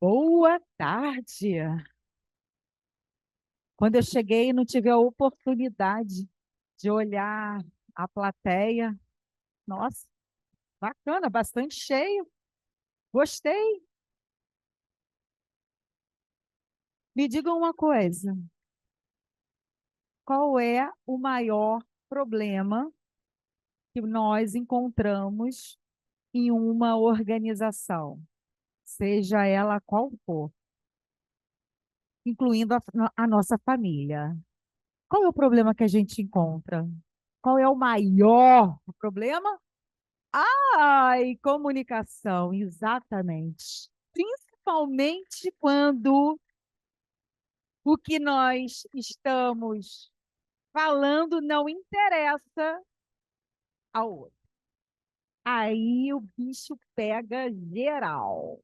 Boa tarde. Quando eu cheguei, não tive a oportunidade de olhar a plateia. Nossa, bacana, bastante cheio. Gostei. Me diga uma coisa: qual é o maior problema que nós encontramos em uma organização, seja ela qual for, incluindo a nossa família? Qual é o problema que a gente encontra? Qual é o maior problema? Ai, comunicação, exatamente. Principalmente quando o que nós estamos falando não interessa ao outro. Aí o bicho pega geral.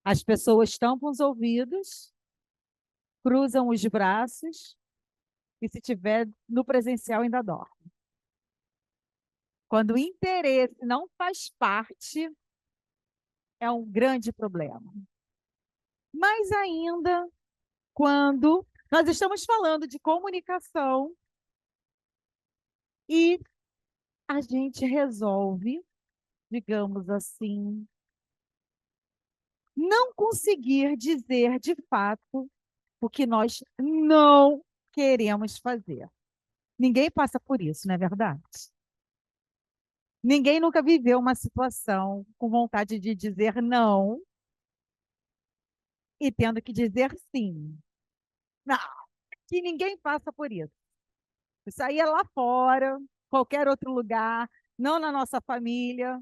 As pessoas tampam os ouvidos, cruzam os braços e, se tiver no presencial, ainda dorme. Quando o interesse não faz parte, é um grande problema. Mais ainda quando nós estamos falando de comunicação e a gente resolve, digamos assim, não conseguir dizer de fato o que nós não queremos fazer. Ninguém passa por isso, não é verdade? Ninguém nunca viveu uma situação com vontade de dizer não e tendo que dizer sim. Não, que ninguém passa por isso. Isso aí é lá fora, qualquer outro lugar, não na nossa família.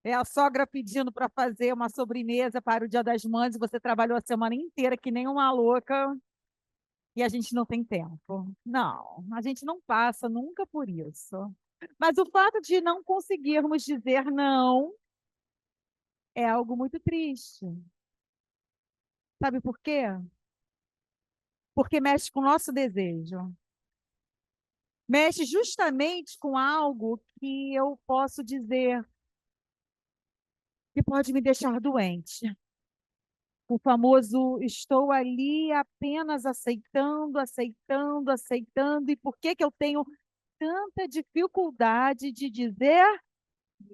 É a sogra pedindo para fazer uma sobremesa para o Dia das Mães e você trabalhou a semana inteira que nem uma louca e a gente não tem tempo. Não, a gente não passa nunca por isso. Mas o fato de não conseguirmos dizer não é algo muito triste. Sabe por quê? Porque mexe com o nosso desejo. Mexe justamente com algo que eu posso dizer que pode me deixar doente. O famoso estou ali apenas aceitando, aceitando, aceitando. E por que que eu tenho tanta dificuldade de dizer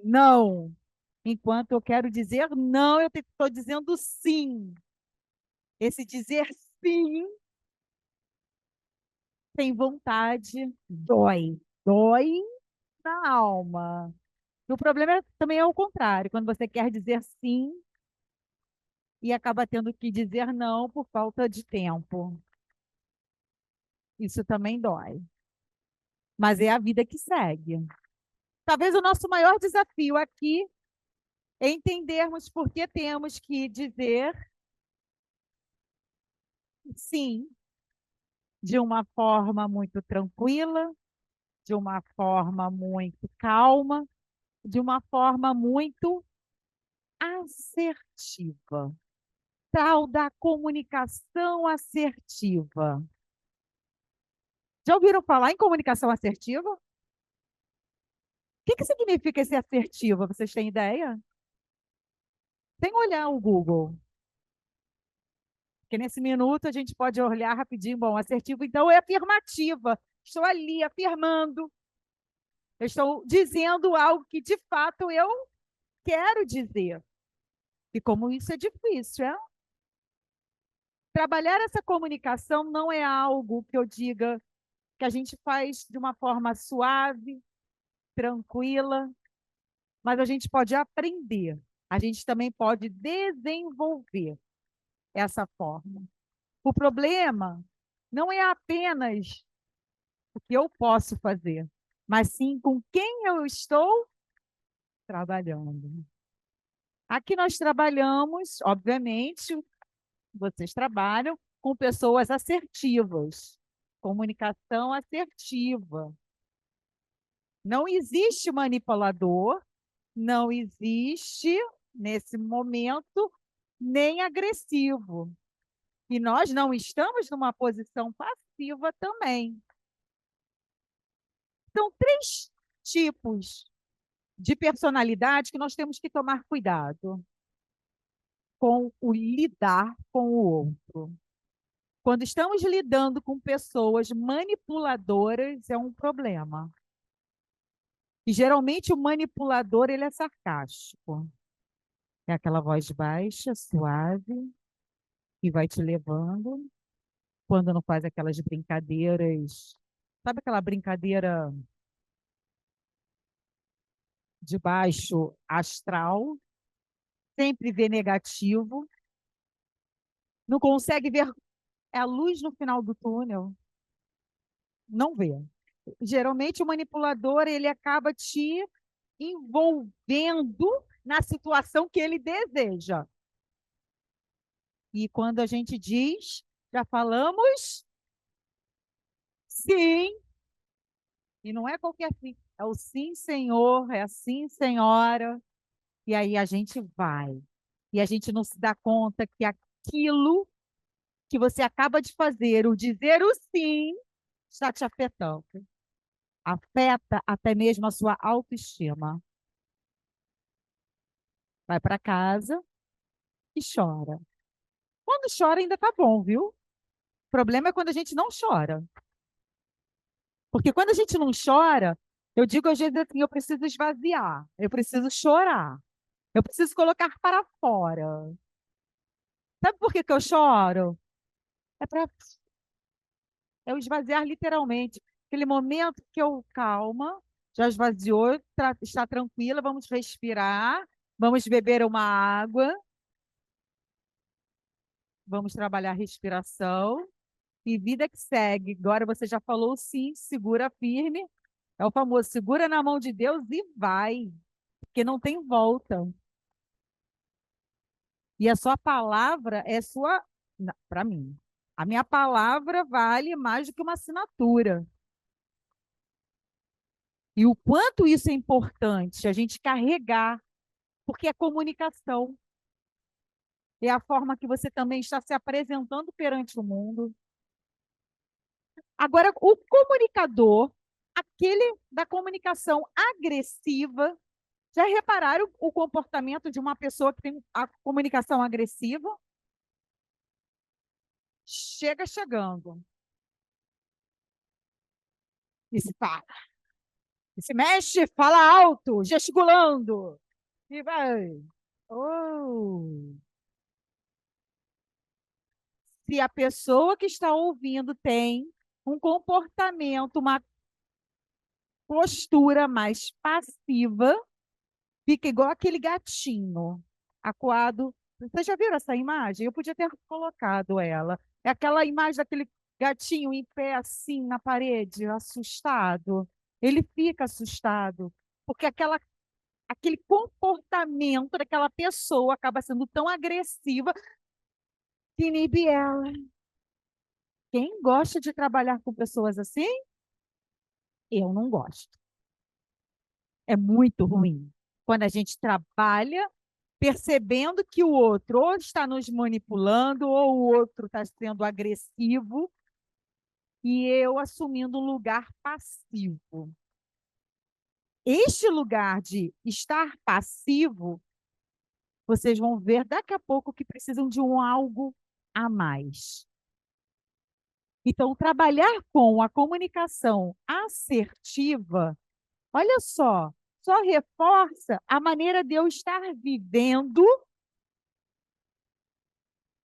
não? Enquanto eu quero dizer não, eu estou dizendo sim. Esse dizer sim sem vontade dói. Dói na alma. E o problema também é o contrário, quando você quer dizer sim e acaba tendo que dizer não por falta de tempo. Isso também dói. Mas é a vida que segue. Talvez o nosso maior desafio aqui é entendermos por que temos que dizer sim de uma forma muito tranquila, de uma forma muito calma, de uma forma muito assertiva. Tal da comunicação assertiva. Já ouviram falar em comunicação assertiva? O que significa esse assertiva? Vocês têm ideia? Sem olhar o Google. Porque nesse minuto a gente pode olhar rapidinho. Bom, assertivo, então, é afirmativa. Estou ali afirmando. Eu estou dizendo algo que, de fato, eu quero dizer. E como isso é difícil, é? Trabalhar essa comunicação não é algo que eu diga que a gente faz de uma forma suave, tranquila, mas a gente pode aprender. A gente também pode desenvolver essa forma. O problema não é apenas o que eu posso fazer, mas sim com quem eu estou trabalhando. Aqui nós trabalhamos, obviamente, vocês trabalham com pessoas assertivas, comunicação assertiva. Não existe manipulador, não existe, nesse momento, nem agressivo. E nós não estamos numa posição passiva também. São três tipos de personalidade que nós temos que tomar cuidado com o lidar com o outro. Quando estamos lidando com pessoas manipuladoras, é um problema. E geralmente o manipulador, ele é sarcástico. É aquela voz baixa, suave, que vai te levando. Quando não faz aquelas brincadeiras. Sabe aquela brincadeira de baixo astral? Sempre vê negativo. Não consegue ver a luz no final do túnel. Não vê. Geralmente o manipulador, ele acaba te envolvendo na situação que ele deseja. E quando a gente diz, já falamos sim, e não é qualquer sim, é o sim, senhor, é assim, senhora, e aí a gente vai. E a gente não se dá conta que aquilo que você acaba de fazer, o dizer o sim, está te afetando. Afeta até mesmo a sua autoestima. Vai para casa e chora. Quando chora, ainda tá bom, viu? O problema é quando a gente não chora. Porque quando a gente não chora, eu digo às vezes assim, eu preciso esvaziar, eu preciso chorar, eu preciso colocar para fora. Sabe por que que eu choro? É para eu esvaziar literalmente. Aquele momento que eu calma, já esvaziou, está tranquila, vamos respirar, vamos beber uma água, vamos trabalhar a respiração e vida que segue. Agora você já falou sim, segura firme. É o famoso segura na mão de Deus e vai, porque não tem volta. E a sua palavra é sua, para mim. A minha palavra vale mais do que uma assinatura. E o quanto isso é importante, a gente carregar, porque é comunicação. É a forma que você também está se apresentando perante o mundo. Agora, o comunicador, aquele da comunicação agressiva, já repararam o comportamento de uma pessoa que tem a comunicação agressiva? Chega chegando e se fala. E se mexe, fala alto, gesticulando. E vai. Oh. Se a pessoa que está ouvindo tem um comportamento, uma postura mais passiva, fica igual aquele gatinho acuado. Vocês já viram essa imagem? Eu podia ter colocado ela. É aquela imagem daquele gatinho em pé assim na parede, assustado. Ele fica assustado, porque aquele comportamento daquela pessoa acaba sendo tão agressiva que inibe ela. Quem gosta de trabalhar com pessoas assim? Eu não gosto. É muito ruim. Quando a gente trabalha percebendo que o outro ou está nos manipulando, ou o outro está sendo agressivo, e eu assumindo um lugar passivo. Este lugar de estar passivo, vocês vão ver daqui a pouco que precisam de um algo a mais. Então, trabalhar com a comunicação assertiva, olha só reforça a maneira de eu estar vivendo,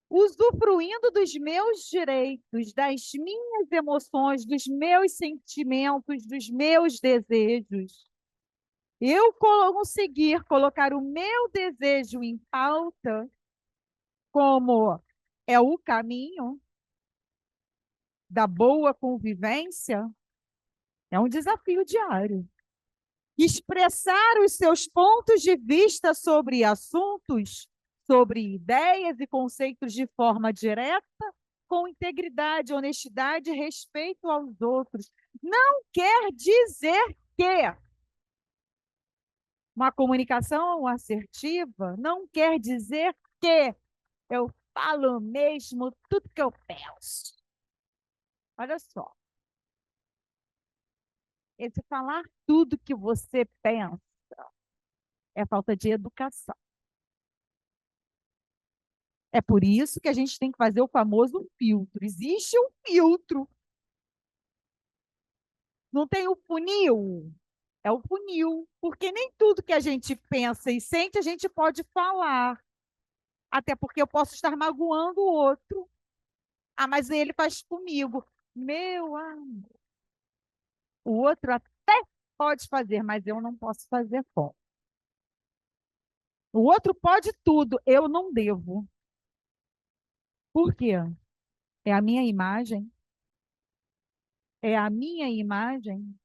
usufruindo dos meus direitos, das minhas emoções, dos meus sentimentos, dos meus desejos. Eu conseguir colocar o meu desejo em pauta como é o caminho da boa convivência, é um desafio diário. Expressar os seus pontos de vista sobre assuntos, sobre ideias e conceitos de forma direta, com integridade, honestidade e respeito aos outros. Não quer dizer que uma comunicação assertiva não quer dizer que eu falo mesmo tudo que eu penso. Olha só, esse falar tudo que você pensa é falta de educação. É por isso que a gente tem que fazer o famoso filtro. Existe um filtro. Não tem o funil? É o funil. Porque nem tudo que a gente pensa e sente a gente pode falar. Até porque eu posso estar magoando o outro. Ah, mas ele faz comigo. Meu amor. O outro até pode fazer, mas eu não posso fazer com. O outro pode tudo, eu não devo. Por quê? É a minha imagem? É a minha imagem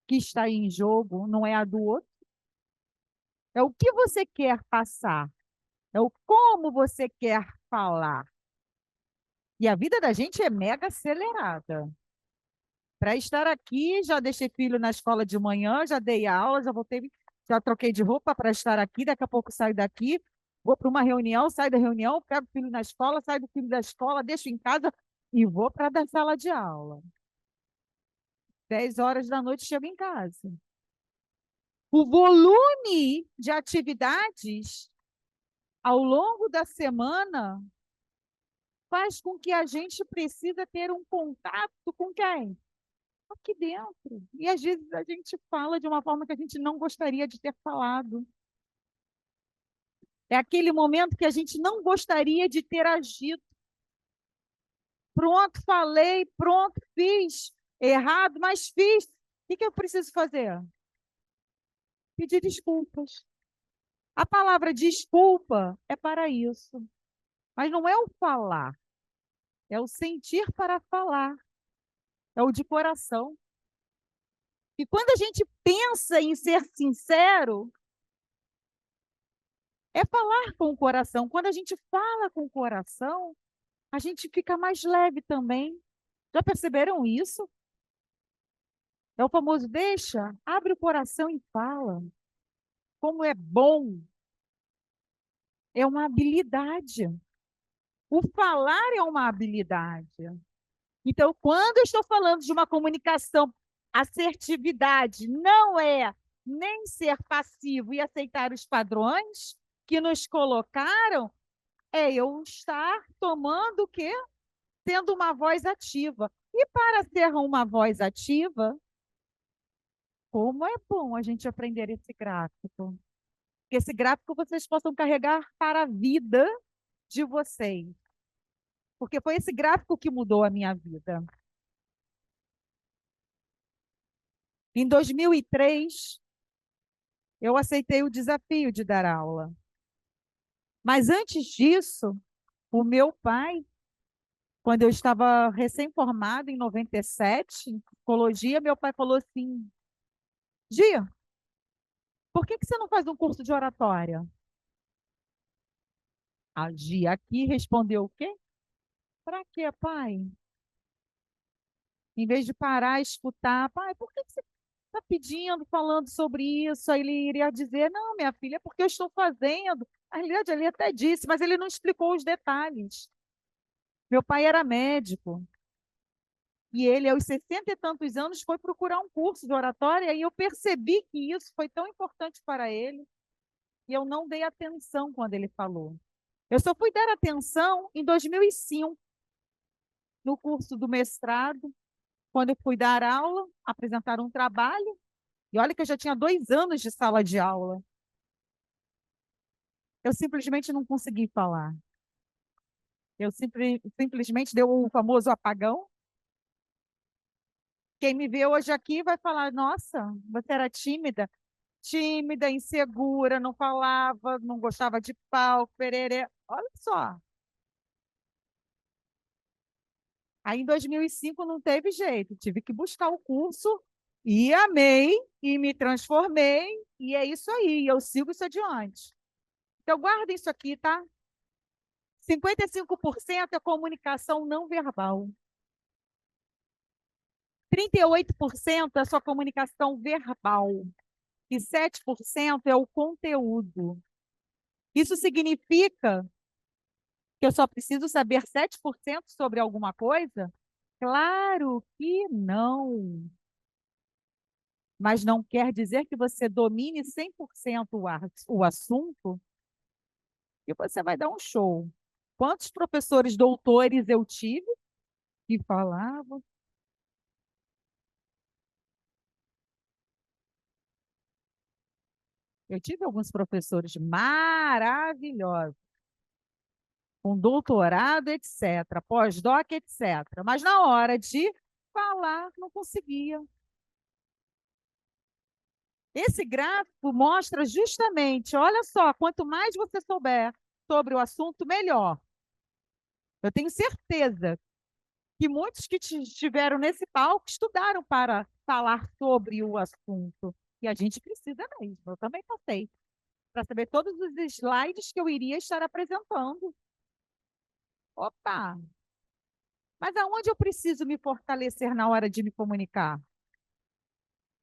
que está em jogo, não é a do outro? É o que você quer passar, é o como você quer falar. E a vida da gente é mega acelerada. Para estar aqui, já deixei filho na escola de manhã, já dei aula, já voltei, já troquei de roupa para estar aqui, daqui a pouco saio daqui, vou para uma reunião, saio da reunião, pego o filho na escola, saio do filho da escola, deixo em casa e vou para a sala de aula. 10 horas da noite chego em casa. O volume de atividades ao longo da semana faz com que a gente precisa ter um contato com quem? Aqui dentro. E às vezes a gente fala de uma forma que a gente não gostaria de ter falado. É aquele momento que a gente não gostaria de ter agido. Pronto, falei, pronto, fiz. Errado, mas fiz. O que eu preciso fazer? Pedir desculpas. A palavra desculpa é para isso. Mas não é o falar, é o sentir para falar. É o de coração. E quando a gente pensa em ser sincero, é falar com o coração. Quando a gente fala com o coração, a gente fica mais leve também. Já perceberam isso? É o famoso deixa, abre o coração e fala. Como é bom, é uma habilidade. O falar é uma habilidade. Então, quando eu estou falando de uma comunicação, assertividade não é nem ser passivo e aceitar os padrões que nos colocaram, é eu estar tomando o quê? Tendo uma voz ativa. E para ser uma voz ativa, como é bom a gente aprender esse gráfico. Que esse gráfico vocês possam carregar para a vida de vocês. Porque foi esse gráfico que mudou a minha vida. Em 2003, eu aceitei o desafio de dar aula. Mas antes disso, o meu pai, quando eu estava recém-formada em 97, em psicologia, meu pai falou assim: Gia, por que você não faz um curso de oratória? A Gia aqui respondeu o quê? Para quê, pai? Em vez de parar e escutar, pai, por que você está pedindo, falando sobre isso? Aí ele iria dizer, não, minha filha, é porque eu estou fazendo. Na realidade, ele até disse, mas ele não explicou os detalhes. Meu pai era médico e ele, aos 60 e tantos anos, foi procurar um curso de oratória e eu percebi que isso foi tão importante para ele e eu não dei atenção quando ele falou. Eu só fui dar atenção em 2005, no curso do mestrado, quando eu fui dar aula, apresentar um trabalho, e olha que eu já tinha 2 anos de sala de aula. Eu simplesmente não consegui falar. Eu simplesmente deu o famoso apagão. Quem me vê hoje aqui vai falar: nossa, você era tímida? Tímida, insegura, não falava, não gostava de palco, pererê. Olha só. Aí em 2005 não teve jeito, tive que buscar o curso e amei e me transformei e é isso aí, eu sigo isso adiante. Então guardem isso aqui, tá? 55% é comunicação não verbal. 38% é só comunicação verbal. E 7% é o conteúdo. Isso significa que eu só preciso saber 7% sobre alguma coisa? Claro que não. Mas não quer dizer que você domine 100% o assunto e você vai dar um show. Quantos professores doutores eu tive que falavam? Eu tive alguns professores maravilhosos, com doutorado, etc., pós-doc, etc. Mas na hora de falar, não conseguia. Esse gráfico mostra justamente, olha só, quanto mais você souber sobre o assunto, melhor. Eu tenho certeza que muitos que estiveram nesse palco estudaram para falar sobre o assunto. E a gente precisa mesmo. Eu também passei para saber todos os slides que eu iria estar apresentando. Opa! Mas aonde eu preciso me fortalecer na hora de me comunicar?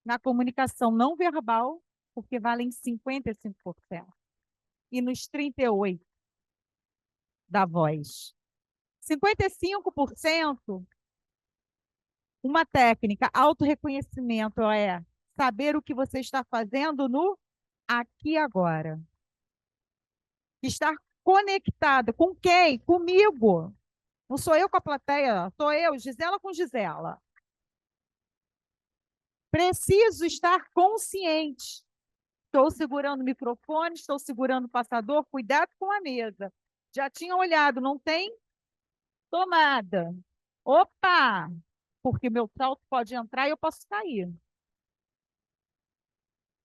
Na comunicação não verbal, porque valem 55%. E nos 38% da voz. 55%, uma técnica, autorreconhecimento é saber o que você está fazendo no aqui e agora. Estar conectada com quem? Comigo. Não sou eu com a plateia, sou eu, Gisela com Gisela. Preciso estar consciente. Estou segurando o microfone, estou segurando o passador, cuidado com a mesa. Já tinha olhado, não tem tomada. Opa! Porque meu salto pode entrar e eu posso sair.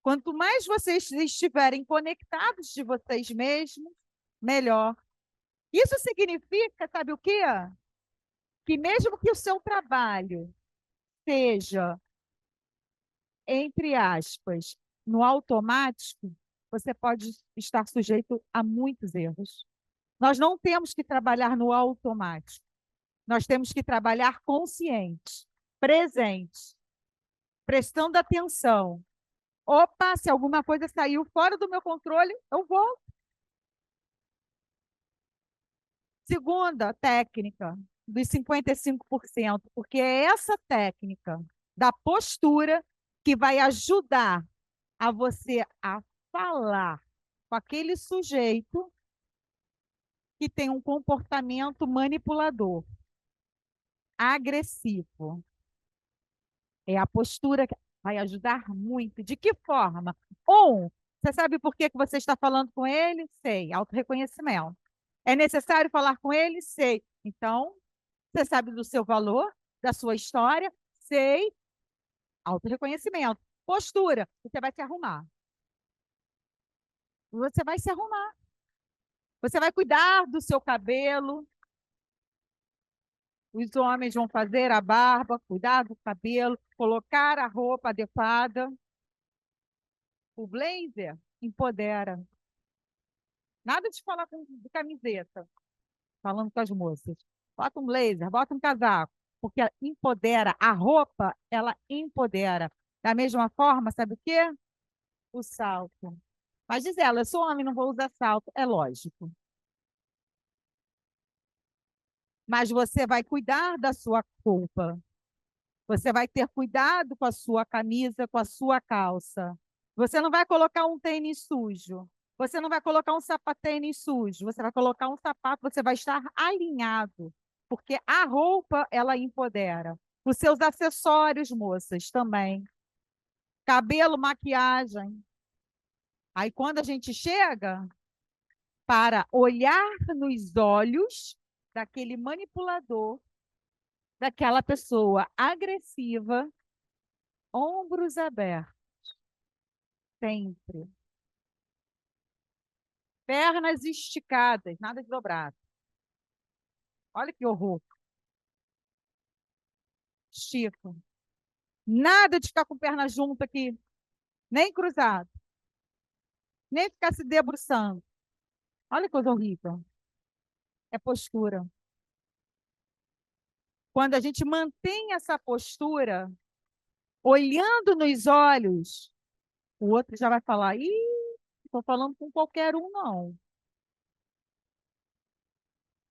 Quanto mais vocês estiverem conectados de vocês mesmos, melhor. Isso significa, sabe o quê? Que mesmo que o seu trabalho seja, entre aspas, no automático, você pode estar sujeito a muitos erros. Nós não temos que trabalhar no automático. Nós temos que trabalhar consciente, presente, prestando atenção. Opa, se alguma coisa saiu fora do meu controle, eu vou. Segunda técnica, dos 55%, porque é essa técnica da postura que vai ajudar a você a falar com aquele sujeito que tem um comportamento manipulador, agressivo. É a postura que vai ajudar muito. De que forma? Você sabe por que você está falando com ele? Sei, autorreconhecimento. É necessário falar com ele? Sei. Então, você sabe do seu valor, da sua história? Sei. Autorreconhecimento. Postura. Você vai se arrumar. Você vai se arrumar. Você vai cuidar do seu cabelo. Os homens vão fazer a barba, cuidar do cabelo, colocar a roupa adequada. O blazer empodera. Nada de falar de camiseta, falando com as moças. Bota um blazer, bota um casaco, porque empodera. A roupa, ela empodera. Da mesma forma, sabe o quê? O salto. Mas diz ela, eu sou homem, não vou usar salto. É lógico. Mas você vai cuidar da sua roupa. Você vai ter cuidado com a sua camisa, com a sua calça. Você não vai colocar um tênis sujo. Você não vai colocar um sapatênis sujo. Você vai colocar um sapato, você vai estar alinhado. Porque a roupa, ela empodera. Os seus acessórios, moças, também. Cabelo, maquiagem. Aí, quando a gente chega para olhar nos olhos daquele manipulador, daquela pessoa agressiva, ombros abertos, sempre. Pernas esticadas, nada de dobrado. Olha que horror. Estica. Nada de ficar com perna junta aqui, nem cruzado, nem ficar se debruçando. Olha que coisa horrível. É postura. Quando a gente mantém essa postura, olhando nos olhos, o outro já vai falar: ih, não estou falando com qualquer um, não.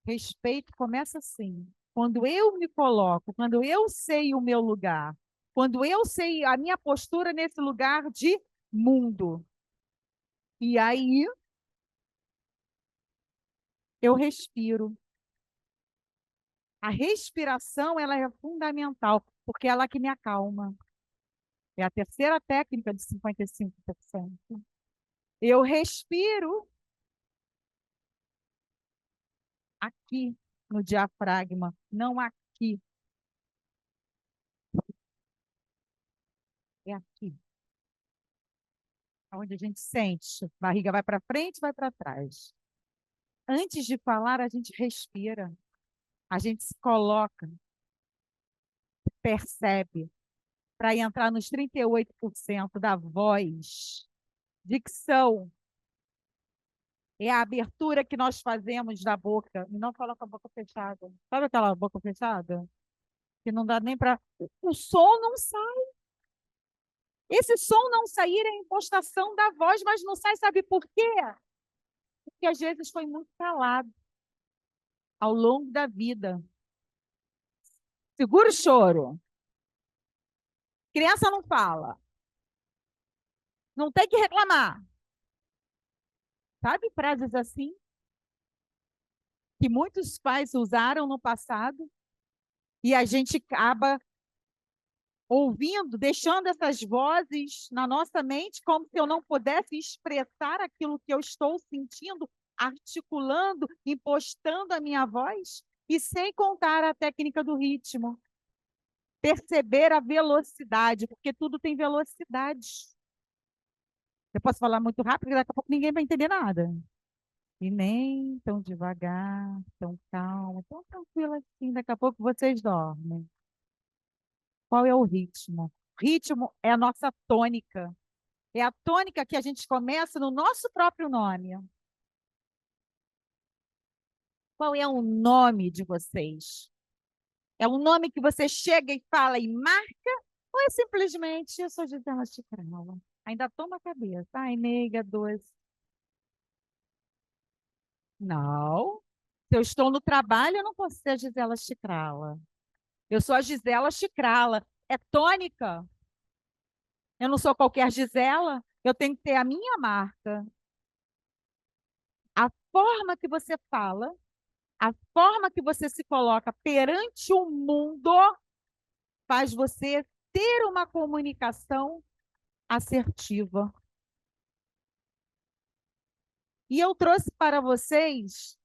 Respeito começa assim. Quando eu me coloco, quando eu sei o meu lugar, quando eu sei a minha postura nesse lugar de mundo. E aí Eu respiro. A respiração, ela é fundamental, porque ela que me acalma. É a terceira técnica de 55%. Eu respiro aqui no diafragma, não aqui, é aqui, onde a gente sente. A barriga vai para frente, vai para trás. Antes de falar, a gente respira, a gente se coloca, percebe, para entrar nos 38% da voz. Dicção é a abertura que nós fazemos da boca, e não falar com a boca fechada. Sabe aquela boca fechada? Que não dá nem para. O som não sai. Esse som não sair é a impostação da voz, mas não sai, sabe por quê? Porque às vezes foi muito calado ao longo da vida. Segura o choro. Criança não fala. Não tem que reclamar. Sabe frases assim que muitos pais usaram no passado e a gente acaba ouvindo, deixando essas vozes na nossa mente como se eu não pudesse expressar aquilo que eu estou sentindo, articulando, impostando a minha voz, e sem contar a técnica do ritmo. Perceber a velocidade, porque tudo tem velocidade. Eu posso falar muito rápido, daqui a pouco ninguém vai entender nada. E nem tão devagar, tão calmo, tão tranquilo assim, daqui a pouco vocês dormem. Qual é o ritmo? O ritmo é a nossa tônica. É a tônica que a gente começa no nosso próprio nome. Qual é o nome de vocês? É um nome que você chega e fala e marca? Ou é simplesmente, eu sou Gisela Chicrala? Ainda toma a cabeça. Ai, nega, doce. Não. Se eu estou no trabalho, eu não posso ser a Gisela Chicrala. Eu sou a Gisela Chicrala. É tônica. Eu não sou qualquer Gisela. Eu tenho que ter a minha marca. A forma que você fala, a forma que você se coloca perante o mundo faz você ter uma comunicação assertiva. E eu trouxe para vocês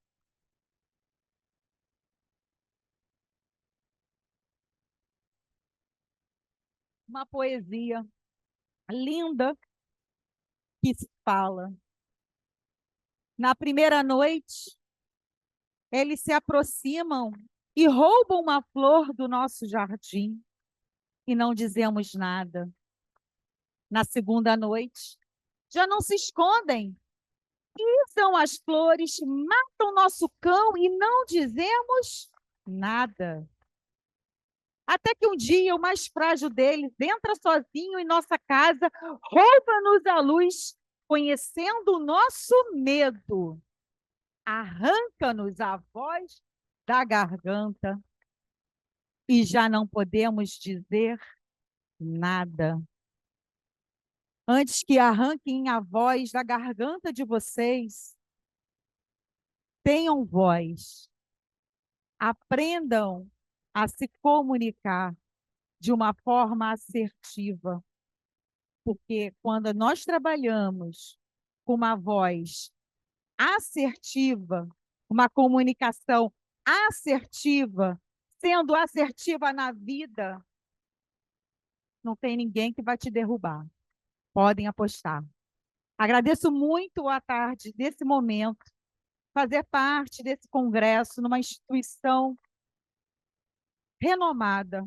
uma poesia linda que se fala. Na primeira noite, eles se aproximam e roubam uma flor do nosso jardim e não dizemos nada. Na segunda noite, já não se escondem, pisam as flores, matam nosso cão e não dizemos nada. Até que um dia o mais frágil deles entra sozinho em nossa casa, rouba-nos a luz, conhecendo o nosso medo. Arranca-nos a voz da garganta e já não podemos dizer nada. Antes que arranquem a voz da garganta de vocês, tenham voz. Aprendam a se comunicar de uma forma assertiva, porque quando nós trabalhamos com uma voz assertiva, uma comunicação assertiva, sendo assertiva na vida, não tem ninguém que vai te derrubar. Podem apostar. Agradeço muito a tarde desse momento, fazer parte desse congresso numa instituição renomada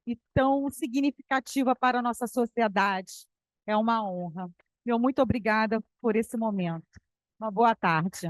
e tão significativa para a nossa sociedade. É uma honra. Meu muito obrigada por esse momento. Uma boa tarde.